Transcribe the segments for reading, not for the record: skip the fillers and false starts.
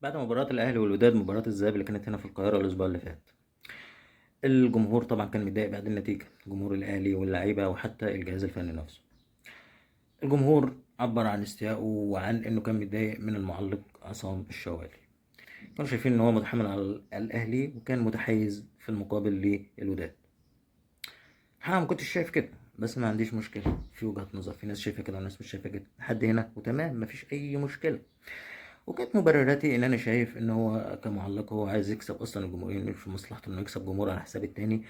بعد مباراة الأهلي والوداد، مباراة الذهاب اللي كانت هنا في القاهرة الأسبوع اللي فات، الجمهور طبعا كان متضايق بعد النتيجة، جمهور الأهلي واللعيبة وحتى الجهاز الفني نفسه. الجمهور عبر عن استيائه وعن إنه كان متضايق من المعلق عصام الشوالي. كانوا شايفين إن هو متحامل على الأهلي وكان متحيز في المقابل للوداد. الحقيقة ما كنتش شايف كده، بس ما عنديش مشكلة في وجهة نظر، في ناس شايفة كده وناس مش شايفة كده لحد هنا وتمام، مفيش أي مشكلة. وكانت مبرراتي ان انا شايف ان هو كمعلق هو عايز يكسب اصلا الجمهورين، مش في مصلحته انه يكسب جمهور على حساب التاني.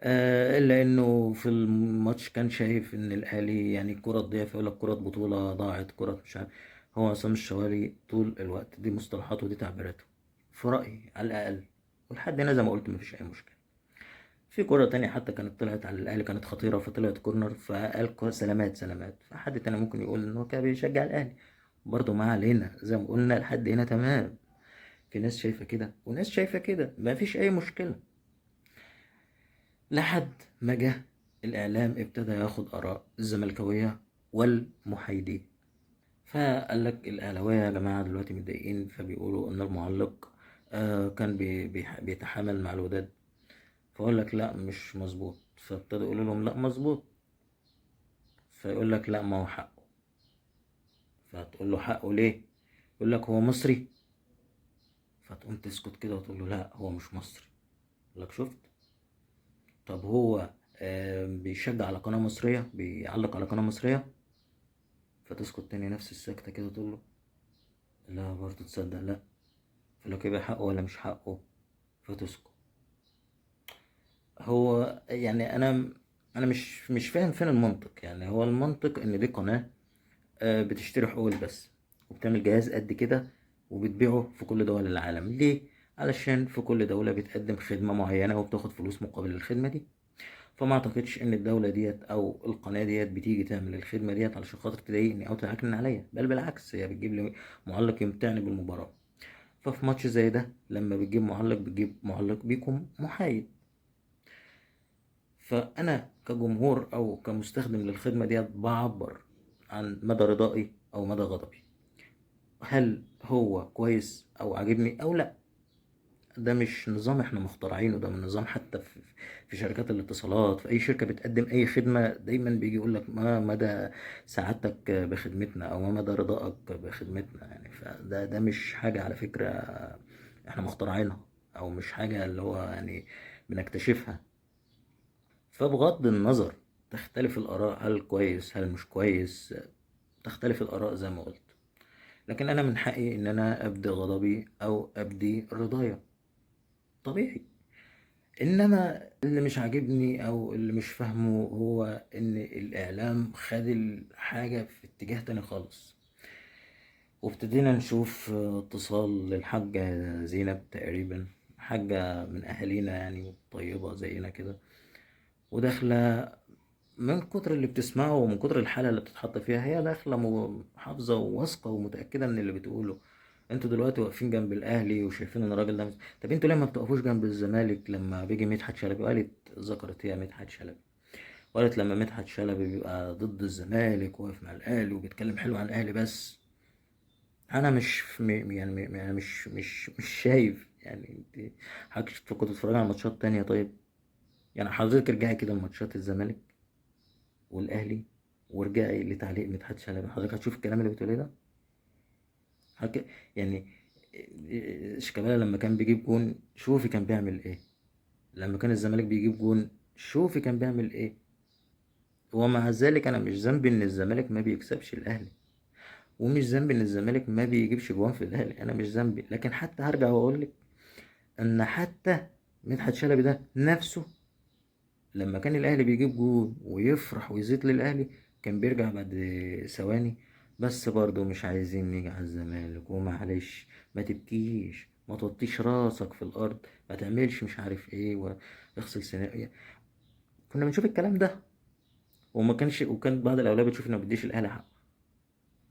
الا انه في الماتش كان شايف ان الاهلي يعني كرة تضيع، فيقول لك كرة بطولة ضاعت، كرة مش عارف. هو عصام الشوالي طول الوقت دي مصطلحاته ودي تعبيراته، في رأيي على الاقل. ولحد هنا زي ما قلت مفيش اي مشكلة. في كرة تانية حتى كانت طلعت على الأهلي، كانت خطيرة فطلعت كورنر، فقال سلامات سلامات، فحد تاني ممكن يقول إن هو كان بيشجع الأهلي. برضه ما علينا، زي ما قلنا لحد هنا تمام. في ناس شايفة كده وناس شايفة كده، مفيش أي مشكلة. لحد ما جه الإعلام ابتدى ياخد آراء الزملكاوية والمحايدين، فقال لك الأهلاوية يا جماعة دلوقتي متضايقين، فبيقولوا إن المعلق كان بيتحامل مع الوداد. فأقول لك لا مش مظبوط، فابتدوا يقولوا لهم لا مظبوط، فيقول لك لا ما هو حقه. فتقول له حقه ليه؟ يقول لك هو مصري. فتقوم تسكت كده وتقول له لا هو مش مصري. يقول لك شفت. طب هو بيشجع على قناة مصرية، بيعلق على قناة مصرية. فتسكت تاني نفس السكتة كده وتقول له لا برضه تصدق لا. فلو كده حقه ولا مش حقه. فتسكت. هو يعني انا مش فاهم فين المنطق. يعني هو المنطق ان دي قناة بتشتري حقوق بس، وبتعمل جهاز قد كده وبتبيعه في كل دول العالم. ليه؟ علشان في كل دولة بتقدم خدمة معينة وبتاخد فلوس مقابل الخدمة دي. فما اعتقدش ان الدولة ديت او القناة ديت بتيجي تعمل الخدمة ديت علشان خاطر تضايقني او تعكنن عليا، بل بالعكس هي بتجيب لي معلق يمتعني بالمباراة. ففي ماتش زي ده لما بتجيب معلق بيكون محايد. فانا كجمهور او كمستخدم للخدمة ديت بعبر عن مدى رضائي او مدى غضبي. هل هو كويس او عاجبني او لا؟ ده مش نظام احنا مخترعينه، ده من نظام حتى في شركات الاتصالات. في اي شركة بتقدم اي خدمة دايما بيجي يقول لك ما مدى سعادتك بخدمتنا او ما مدى رضائك بخدمتنا. يعني فده مش حاجة على فكرة احنا مخترعينها، او مش حاجة اللي هو يعني بنكتشفها. فبغض النظر تختلف الآراء، هل كويس هل مش كويس، تختلف الآراء زي ما قلت. لكن أنا من حقي إن أنا أبدي غضبي أو أبدي رضايا، طبيعي. إنما اللي مش عاجبني أو اللي مش فاهمه هو إن الإعلام خد الحاجة في اتجاه تاني خالص. وابتدينا نشوف اتصال للحاجة زينب تقريبا، حاجة من أهالينا يعني طيبة زينا كده، وداخلة من كتر اللي بتسمعه ومن كتر الحالة اللي بتتحط فيها، هي داخلة حافظة وواثقة ومتأكدة من اللي بتقوله. انتوا دلوقتي واقفين جنب الاهلي وشايفين ان الراجل ده طب انتوا ليه ما بتقفوش جنب الزمالك لما بيجي مدحت شلبي؟ وقالت ذكرت هي مدحت شلبي، وقالت لما مدحت شلبي بيبقى ضد الزمالك واقف مع الاهلي وبيتكلم حلو عن الاهلي بس. انا مش يعني يعني مش شايف. يعني انت حضرتك كنت بتتفرج على ماتشات تانية طيب؟ يعني حضرتك ارجعي كده لماتشات الزمالك والاهلي وارجعي لتعليق مدحت شلبي، حضرتك هتشوف الكلام اللي بتقوليه ده. يعني شيكابالا لما كان بيجيب جون شوفي كان بيعمل ايه، لما كان الزمالك بيجيب جون شوفي كان بيعمل ايه. ومع ذلك انا مش ذنبي ان الزمالك ما بيكسبش الاهلي، ومش ذنبي ان الزمالك ما بيجيبش جوان في الاهلي، انا مش ذنبي. لكن حتى هرجع واقول لك ان حتى مدحت شلبي ده نفسه لما كان الاهلي بيجيب جول ويفرح ويزيد للاهلي كان بيرجع بعد ثواني. بس برضه مش عايزين نيجي على الزمالك ومعلش، ما تبكيش، ما توطيش راسك في الارض، ما تعملش مش عارف ايه واغسل سنان. كنا بنشوف الكلام ده، وما كانش، وكان بعض الاولاد بتشوف انه بيديش الاهلي حق.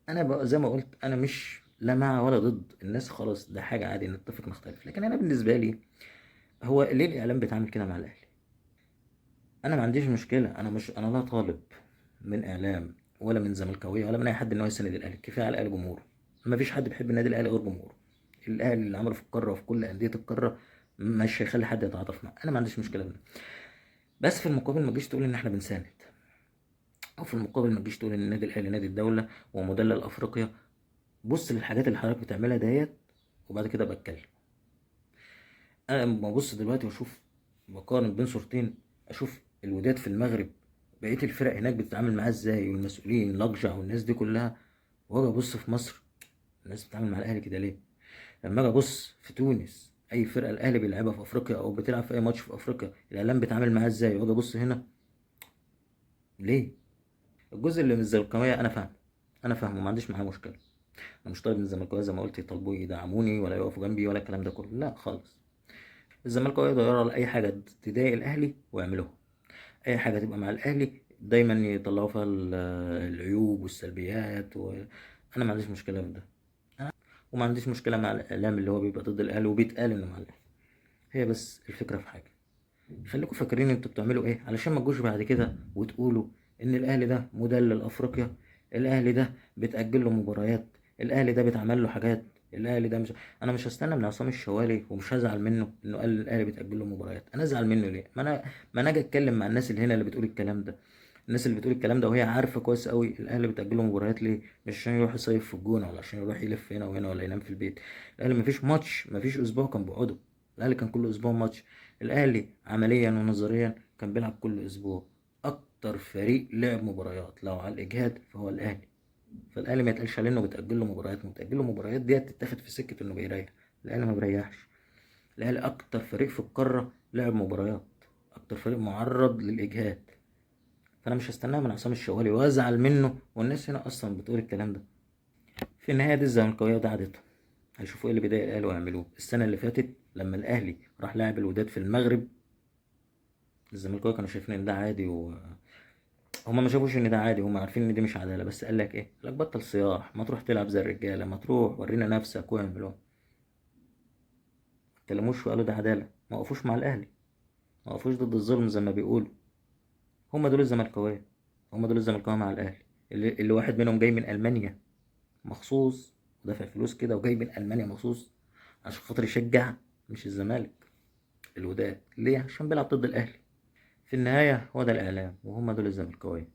انا بقى زي ما قلت انا مش لا مع ولا ضد الناس، خلاص ده حاجه عادي نتفق نختلف. لكن انا بالنسبه لي هو ليه الاعلام بيتعامل كده مع الاهلي؟ انا ما عنديش مشكله، انا لا طالب من اعلام ولا من زملكاويه ولا من اي حد ان هو يساند الاهلي. كفايه على الاهلي جمهور، ما فيش حد بيحب النادي الاهلي غير جمهوره. الاهلي اللي عمله في القاره وفي كل انديه القاره مش هيخلي حد يتعاطف معاه. انا ما عنديش مشكله بده، بس في المقابل ما تجيش تقول ان احنا بنساند، او في المقابل ما تجيش تقول ان النادي الاهلي نادي الدوله ومدلل افريقيا. بص للحاجات اللي حضرتك بتعملها ديت وبعد كده بتكلم. انا لما ابص دلوقتي واشوف، بقارن بين صورتين، اشوف الوداد في المغرب بقيه الفرق هناك بتتعامل معاه ازاي، والمسؤولين لقجع والناس دي كلها، واجي ابص في مصر الناس بتتعامل مع الاهلي كده ليه؟ لما اجي ابص في تونس اي فرقه الاهلي بيلعبها في افريقيا او بتلعب في اي ماتش في افريقيا الاعلام بيتعامل معاها ازاي، واجي ابص هنا ليه؟ الجزء اللي من الزملكاويه انا فاهم، انا فاهمه، ما عنديش معاه مشكله. انا مش طالب من الزملكاويه زي ما قلت يطالبوا يدعموني ولا يقفوا جنبي ولا الكلام ده كله، لا خالص. الزملكاويه يدوروا على اي حاجه تضايق الاهلي ويعملوها، اي حاجه تبقى مع الاهلي دايما يطلعوا فيها العيوب والسلبيات انا ما عنديش مشكله في ده. وما عنديش مشكله مع الاعلام اللي هو بيبقى ضد الاهلي وبيتقال انه مع الاهلي. هي بس الفكره في حاجه، خليكم فاكرين انتوا بتعملوا ايه، علشان ما تجوش بعد كده وتقولوا ان الاهلي ده مدلل افريقيا، الاهلي ده بتاجل له مباريات، الاهلي ده بيتعمل له حاجات، الاهلي ده مش. انا مش هستنى من عصام الشوالي ومش هزعل منه انه قال الاهلي بيتاجل له مباريات. انا ازعل منه ليه؟ ما انا اجي اتكلم مع الناس اللي هنا اللي بتقول الكلام ده، الناس اللي بتقول الكلام ده وهي عارفه كويس قوي الاهلي بيتاجل له مباريات ليه. مش عشان يروح يصيف في الجونه، ولا عشان يروح يلف هنا وهنا، ولا ينام في البيت. الاهلي مفيش ماتش، مفيش اسبوع كان بيقعده، الاهلي كان كل اسبوع ماتش. الاهلي عمليا ونظريا كان بيلعب كل اسبوع. اكتر فريق لعب مباريات لو على الاجهاد فهو الاهلي. فالاهلي ما يتقالش عليه انه بتاجل له مباريات، متاجل له مباريات ديت تتاخد في سكه انه بيريح. الاهلي ما بيريحش. الاهلي اكتر فريق في القاره لعب مباريات، اكتر فريق معرض للاجهاد. فانا مش هستناها من عصام الشوالي وازعل منه والناس هنا اصلا بتقول الكلام ده. في النهايه دي الزملكاويه ده عادتهم، هيشوفوا ايه اللي بيضايق الاهلي ويعملوه. السنه اللي فاتت لما الاهلي راح لاعب الوداد في المغرب، الزملكاويه كانوا شايفين ان ده عادي، هما ما شافوش ان ده عادي، هما عارفين ان دي مش عداله، بس قال لك ايه؟ قال لك بطل صياح، ما تروح تلعب زي الرجاله، ما تروح ورينا نفسك واعملوا. ما اتكلموش وقالوا ده عداله، ما وقفوش مع الاهلي، ما وقفوش ضد الظلم زي ما بيقولوا. هما دول الزملكاويه، هما دول الزملكاويه مع الاهلي، اللي واحد منهم جاي من المانيا مخصوص، ودافع فلوس كده وجاي من المانيا مخصوص عشان خاطر يشجع مش الزمالك، الوداد. ليه؟ عشان بيلعب ضد الاهلي. في النهايه هو ده الاعلام وهم دول الزملكاويه.